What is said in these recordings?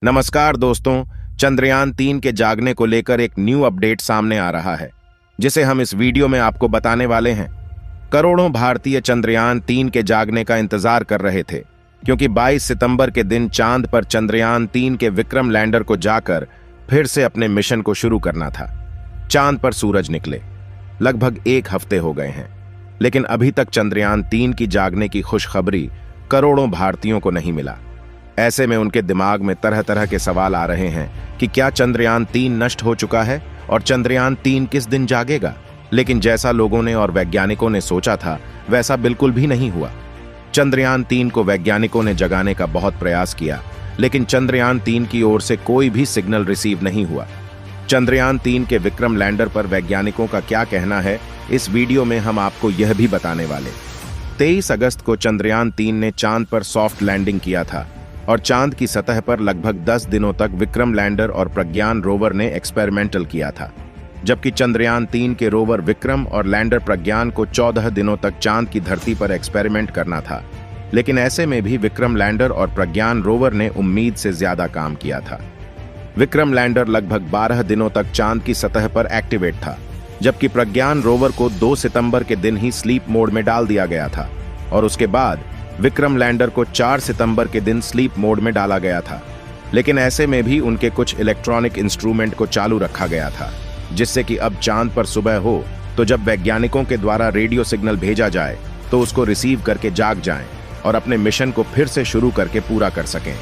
नमस्कार दोस्तों, चंद्रयान 3 के जागने को लेकर एक न्यू अपडेट सामने आ रहा है, जिसे हम इस वीडियो में आपको बताने वाले हैं। करोड़ों भारतीय चंद्रयान 3 के जागने का इंतजार कर रहे थे, क्योंकि 22 सितंबर के दिन चांद पर चंद्रयान 3 के विक्रम लैंडर को जाकर फिर से अपने मिशन को शुरू करना था। चांद पर सूरज निकले लगभग 1 हफ्ते हो गए हैं, लेकिन अभी तक चंद्रयान 3 की जागने की खुशखबरी करोड़ों भारतीयों को नहीं मिला। ऐसे में उनके दिमाग में तरह तरह के सवाल आ रहे हैं कि क्या चंद्रयान 3 नष्ट हो चुका है और चंद्रयान 3 किस दिन जागेगा। लेकिन जैसा लोगों ने और वैज्ञानिकों ने सोचा था, वैसा बिल्कुल भी नहीं हुआ। चंद्रयान 3 को वैज्ञानिकों ने जगाने का बहुत प्रयास किया, लेकिन चंद्रयान 3 की ओर से कोई भी सिग्नल रिसीव नहीं हुआ। चंद्रयान 3 के विक्रम लैंडर पर वैज्ञानिकों का क्या कहना है, इस वीडियो में हम आपको यह भी बताने वाले। 23 अगस्त को चंद्रयान 3 ने चांद पर सॉफ्ट लैंडिंग किया था और चांद की सतह पर लगभग 10 दिनों तक विक्रम लैंडर और प्रज्ञान रोवर ने एक्सपेरिमेंटल किया था, जबकि चंद्रयान 3 के रोवर विक्रम और लैंडर प्रज्ञान को 14 दिनों तक चांद की धरती पर एक्सपेरिमेंट करना था। लेकिन ऐसे में भी विक्रम लैंडर और प्रज्ञान रोवर ने उम्मीद से ज्यादा काम किया था। विक्रम लैंडर लगभग 12 दिनों तक चांद की सतह पर एक्टिवेट था, जबकि प्रज्ञान रोवर को 2 सितंबर के दिन ही स्लीप मोड में डाल दिया गया था और उसके बाद विक्रम लैंडर को 4 सितंबर के दिन स्लीप मोड में डाला गया था। लेकिन ऐसे में भी उनके कुछ इलेक्ट्रॉनिक इंस्ट्रूमेंट को चालू रखा गया था, जिससे कि अब चांद पर सुबह हो तो जब वैज्ञानिकों के द्वारा रेडियो सिग्नल भेजा जाए तो उसको रिसीव करके जाग जाएं और अपने मिशन को फिर से शुरू करके पूरा कर सकें।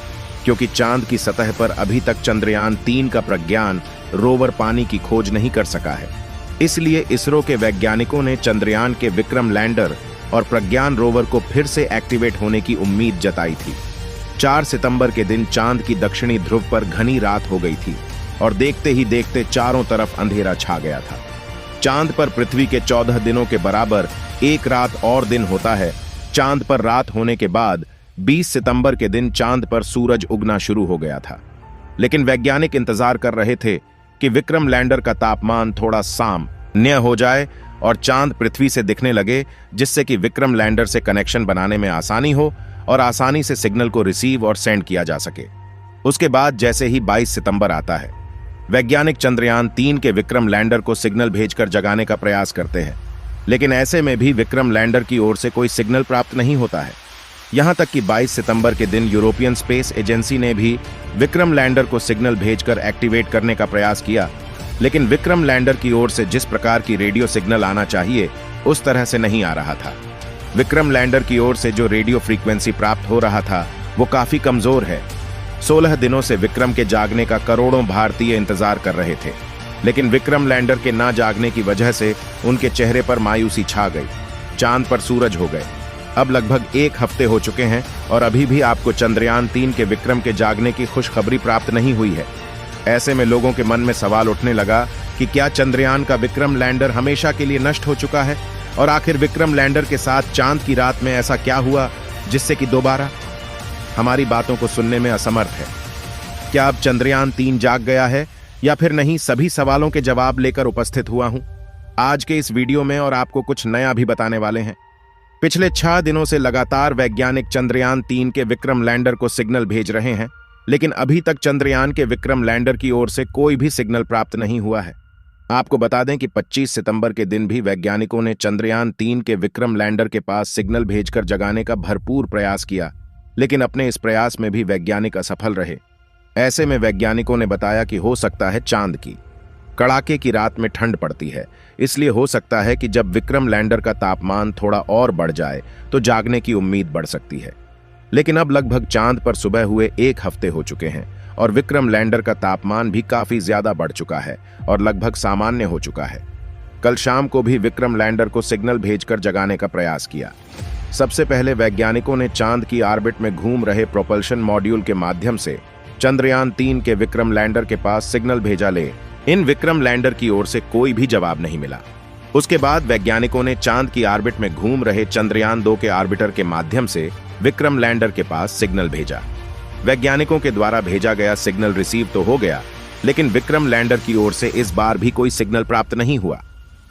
क्योंकि चांद की सतह पर अभी तक चंद्रयान 3 का प्रज्ञान रोवर पानी की खोज नहीं कर सका है, इसलिए इसरो के वैज्ञानिकों ने चंद्रयान के विक्रम लैंडर और प्रज्ञान रोवर को फिर से एक्टिवेट होने की उम्मीद जताई थी। 4 सितंबर के दिन चांद की दक्षिणी ध्रुव पर घनी रात हो गई थी और देखते ही देखते चारों तरफ अंधेरा छा गया था। चांद पर पृथ्वी के 14 दिनों के बराबर एक रात और दिन होता है। चांद पर रात होने के बाद 20 सितंबर के दिन चांद पर सूरज उगना शुरू हो गया था। लेकिन वैज्ञानिक इंतजार कर रहे थे कि विक्रम लैंडर का तापमान थोड़ा सामान्य हो जाए और चांद पृथ्वी से दिखने लगे, जिससे कि विक्रम लैंडर से कनेक्शन बनाने में आसानी हो और आसानी से सिग्नल को रिसीव और सेंड किया जा सके। उसके बाद जैसे ही 22 सितंबर आता है, वैज्ञानिक चंद्रयान 3 के विक्रम लैंडर को सिग्नल भेजकर जगाने का प्रयास करते हैं, लेकिन ऐसे में भी विक्रम लैंडर की ओर से कोई सिग्नल प्राप्त नहीं होता है। यहां तक कि 22 सितंबर के दिन यूरोपियन स्पेस एजेंसी ने भी विक्रम लैंडर को सिग्नल भेजकर एक्टिवेट करने का प्रयास किया, लेकिन विक्रम लैंडर की ओर से जिस प्रकार की रेडियो सिग्नल आना चाहिए उस तरह से नहीं आ रहा था। विक्रम लैंडर की ओर से जो रेडियो फ्रीक्वेंसी प्राप्त हो रहा था वो काफी कमजोर है। 16 दिनों से विक्रम के जागने का करोड़ों भारतीय इंतजार कर रहे थे, लेकिन विक्रम लैंडर के ना जागने की वजह से उनके चेहरे पर मायूसी छा गई। चांद पर सूरज हो गए। अब लगभग 1 हफ्ते हो चुके हैं और अभी भी आपको चंद्रयान 3 के विक्रम के जागने की खुशखबरी प्राप्त नहीं हुई है। ऐसे में लोगों के मन में सवाल उठने लगा कि क्या चंद्रयान का विक्रम लैंडर हमेशा के लिए नष्ट हो चुका है, और आखिर विक्रम लैंडर के साथ चांद की रात में ऐसा क्या हुआ जिससे कि दोबारा हमारी बातों को सुनने में असमर्थ है। क्या अब चंद्रयान 3 जाग गया है या फिर नहीं? सभी सवालों के जवाब लेकर उपस्थित हुआ हूं आज के इस वीडियो में, और आपको कुछ नया भी बताने वाले हैं। पिछले 6 दिनों से लगातार वैज्ञानिक चंद्रयान 3 के विक्रम लैंडर को सिग्नल भेज रहे हैं, लेकिन अभी तक चंद्रयान के विक्रम लैंडर की ओर से कोई भी सिग्नल प्राप्त नहीं हुआ है। आपको बता दें कि 25 सितंबर के दिन भी वैज्ञानिकों ने चंद्रयान 3 के विक्रम लैंडर के पास सिग्नल भेजकर जगाने का भरपूर प्रयास किया, लेकिन अपने इस प्रयास में भी वैज्ञानिक असफल रहे। ऐसे में वैज्ञानिकों ने बताया कि हो सकता है चांद की कड़ाके की रात में ठंड पड़ती है, इसलिए हो सकता है कि जब विक्रम लैंडर का तापमान थोड़ा और बढ़ जाए तो जागने की उम्मीद बढ़ सकती है। लेकिन अब लगभग चांद पर सुबह हुए 1 हफ्ते हो चुके हैं और विक्रम लैंडर का तापमान भी काफी ज्यादा बढ़ चुका है और लगभग सामान्य हो चुका है। कल शाम को भी विक्रम लैंडर को सिग्नल भेजकर जगाने का प्रयास किया। सबसे पहले वैज्ञानिकों ने चांद की ऑर्बिट में घूम रहे प्रोपल्शन मॉड्यूल के माध्यम से चंद्रयान 3 के विक्रम लैंडर के पास सिग्नल भेजा। इन विक्रम लैंडर की ओर से कोई भी जवाब नहीं मिला। उसके बाद वैज्ञानिकों ने चांद की ऑर्बिट में घूम रहे चंद्रयान 2 के ऑर्बिटर के माध्यम से विक्रम लैंडर के पास सिग्नल भेजा। वैज्ञानिकों के द्वारा भेजा गया सिग्नल रिसीव तो हो गया, लेकिन विक्रम लैंडर की ओर से इस बार भी कोई सिग्नल प्राप्त नहीं हुआ।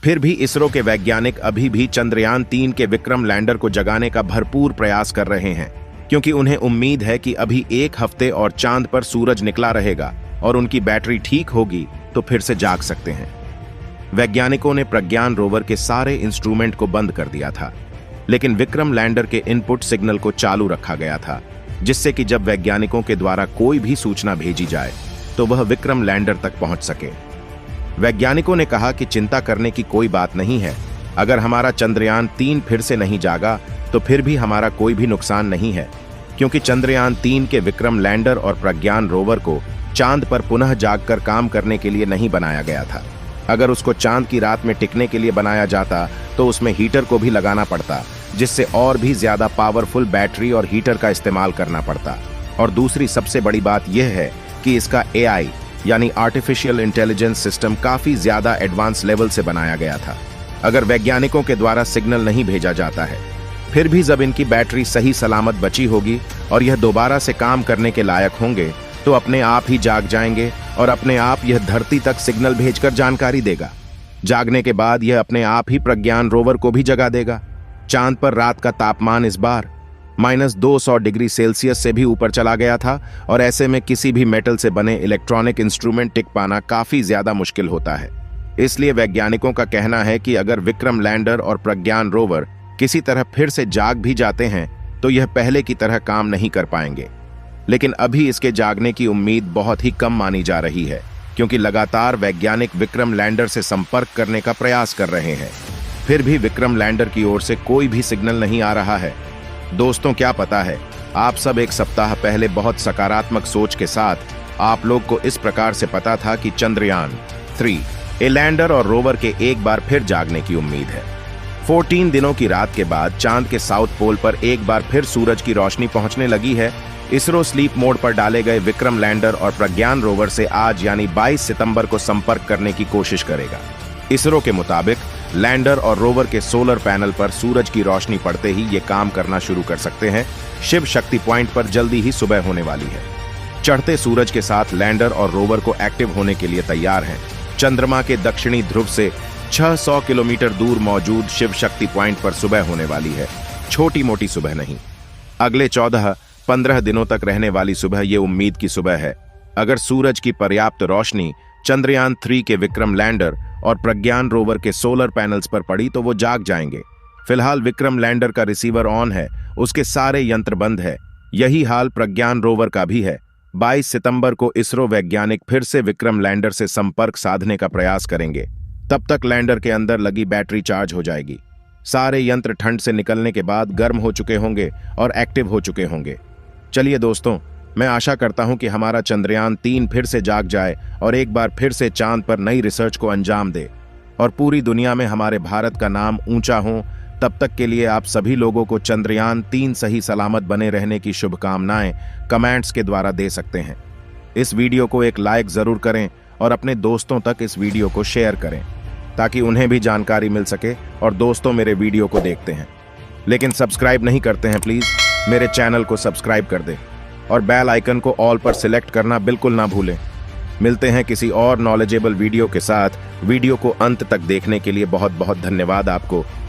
फिर भी इसरो के वैज्ञानिक अभी भी चंद्रयान 3 के विक्रम लैंडर को जगाने का भरपूर प्रयास कर रहे हैं। क्योंकि उन्हें उम्मीद है कि अभी 1 हफ्ते और चांद पर सूरज निकला रहेगा और उनकी बैटरी ठीक होगी तो फिर से जाग सकते हैं। वैज्ञानिकों ने प्रज्ञान रोवर के सारे इंस्ट्रूमेंट को बंद कर दिया था, लेकिन विक्रम लैंडर के इनपुट सिग्नल को चालू रखा गया था, जिससे कि जब वैज्ञानिकों के द्वारा कोई भी सूचना भेजी जाए तो वह विक्रम लैंडर तक पहुंच सके। वैज्ञानिकों ने कहा कि चिंता करने की कोई बात नहीं है, अगर हमारा चंद्रयान 3 फिर से नहीं जागा तो फिर भी हमारा कोई भी नुकसान नहीं है, क्योंकि चंद्रयान 3 के विक्रम लैंडर और प्रज्ञान रोवर को चांद पर पुनः जागकर काम करने के लिए नहीं बनाया गया था। अगर उसको चांद की रात में टिकने के लिए बनाया जाता तो उसमें हीटर को भी लगाना पड़ता, जिससे और भी ज्यादा पावरफुल बैटरी और हीटर का इस्तेमाल करना पड़ता। और दूसरी सबसे बड़ी बात यह है कि इसका AI यानी आर्टिफिशियल इंटेलिजेंस सिस्टम काफी ज्यादा एडवांस लेवल से बनाया गया था। अगर वैज्ञानिकों के द्वारा सिग्नल नहीं भेजा जाता है, फिर भी जब इनकी बैटरी सही सलामत बची होगी और यह दोबारा से काम करने के लायक होंगे तो अपने आप ही जाग जाएंगे और अपने आप यह धरती तक सिग्नल भेजकर जानकारी देगा। जागने के बाद यह अपने आप ही प्रज्ञान रोवर को भी जगा देगा। चांद पर रात का तापमान इस बार -200 डिग्री सेल्सियस से भी ऊपर चला गया था और ऐसे में किसी भी मेटल से बने इलेक्ट्रॉनिक इंस्ट्रूमेंट टिक पाना काफी ज्यादा मुश्किल होता है। इसलिए वैज्ञानिकों का कहना है कि अगर विक्रम लैंडर और प्रज्ञान रोवर किसी तरह फिर से जाग भी जाते हैं तो यह पहले की तरह काम नहीं कर पाएंगे। लेकिन अभी इसके जागने की उम्मीद बहुत ही कम मानी जा रही है, क्योंकि लगातार वैज्ञानिक विक्रम लैंडर से संपर्क करने का प्रयास कर रहे हैं, फिर भी विक्रम लैंडर की ओर से कोई भी सिग्नल नहीं आ रहा है। दोस्तों, क्या पता है, आप सब 1 सप्ताह पहले बहुत सकारात्मक सोच के साथ आप लोग को इस प्रकार से पता था कि चंद्रयान 3 लैंडर और रोवर के एक बार फिर जागने की उम्मीद है। 14 दिनों की रात के बाद चांद के साउथ पोल पर एक बार फिर सूरज की रोशनी पहुंचने लगी है। इसरो स्लीप मोड पर डाले गए विक्रम लैंडर और प्रज्ञान रोवर से आज यानी 22 सितंबर को संपर्क करने की कोशिश करेगा। इसरो के मुताबिक लैंडर और रोवर के सोलर पैनल पर सूरज की रोशनी पड़ते ही ये काम करना शुरू कर सकते हैं। शिव शक्ति पॉइंट पर जल्दी ही सुबह होने वाली है। चढ़ते सूरज के साथ लैंडर और रोवर को एक्टिव होने के लिए तैयार हैं। चंद्रमा के दक्षिणी ध्रुव से 600 किलोमीटर दूर मौजूद शिव शक्ति पॉइंट पर सुबह होने वाली है। छोटी मोटी सुबह नहीं, अगले 14-15 दिनों तक रहने वाली सुबह ये उम्मीद की सुबह है। अगर सूरज की पर्याप्त रोशनी चंद्रयान 3 के विक्रम लैंडर और प्रज्ञान रोवर के सोलर पैनल्स पर पड़ी तो वो जाग जाएंगे। फिलहाल विक्रम लैंडर का रिसीवर ऑन है, उसके सारे यंत्र बंद है। यही हाल प्रज्ञान रोवर का भी है। 22 सितंबर को इसरो वैज्ञानिक फिर से विक्रम लैंडर से संपर्क साधने का प्रयास करेंगे। तब तक लैंडर के अंदर लगी बैटरी चार्ज हो जाएगी। सारे यंत्र ठंड से निकलने के बाद गर्म हो चुके होंगे और एक्टिव हो चुके होंगे। चलिए दोस्तों, मैं आशा करता हूं कि हमारा चंद्रयान 3 फिर से जाग जाए और एक बार फिर से चांद पर नई रिसर्च को अंजाम दे और पूरी दुनिया में हमारे भारत का नाम ऊंचा हो। तब तक के लिए आप सभी लोगों को चंद्रयान 3 सही सलामत बने रहने की शुभकामनाएं कमेंट्स के द्वारा दे सकते हैं। इस वीडियो को एक लाइक जरूर करें और अपने दोस्तों तक इस वीडियो को शेयर करें ताकि उन्हें भी जानकारी मिल सके और दोस्तों मेरे वीडियो को देखते हैं लेकिन सब्सक्राइब नहीं करते हैं, प्लीज मेरे चैनल को सब्सक्राइब कर दें और बेल आइकन को ऑल पर सिलेक्ट करना बिल्कुल ना भूलें। मिलते हैं किसी और नॉलेजेबल वीडियो के साथ। वीडियो को अंत तक देखने के लिए बहुत बहुत धन्यवाद आपको।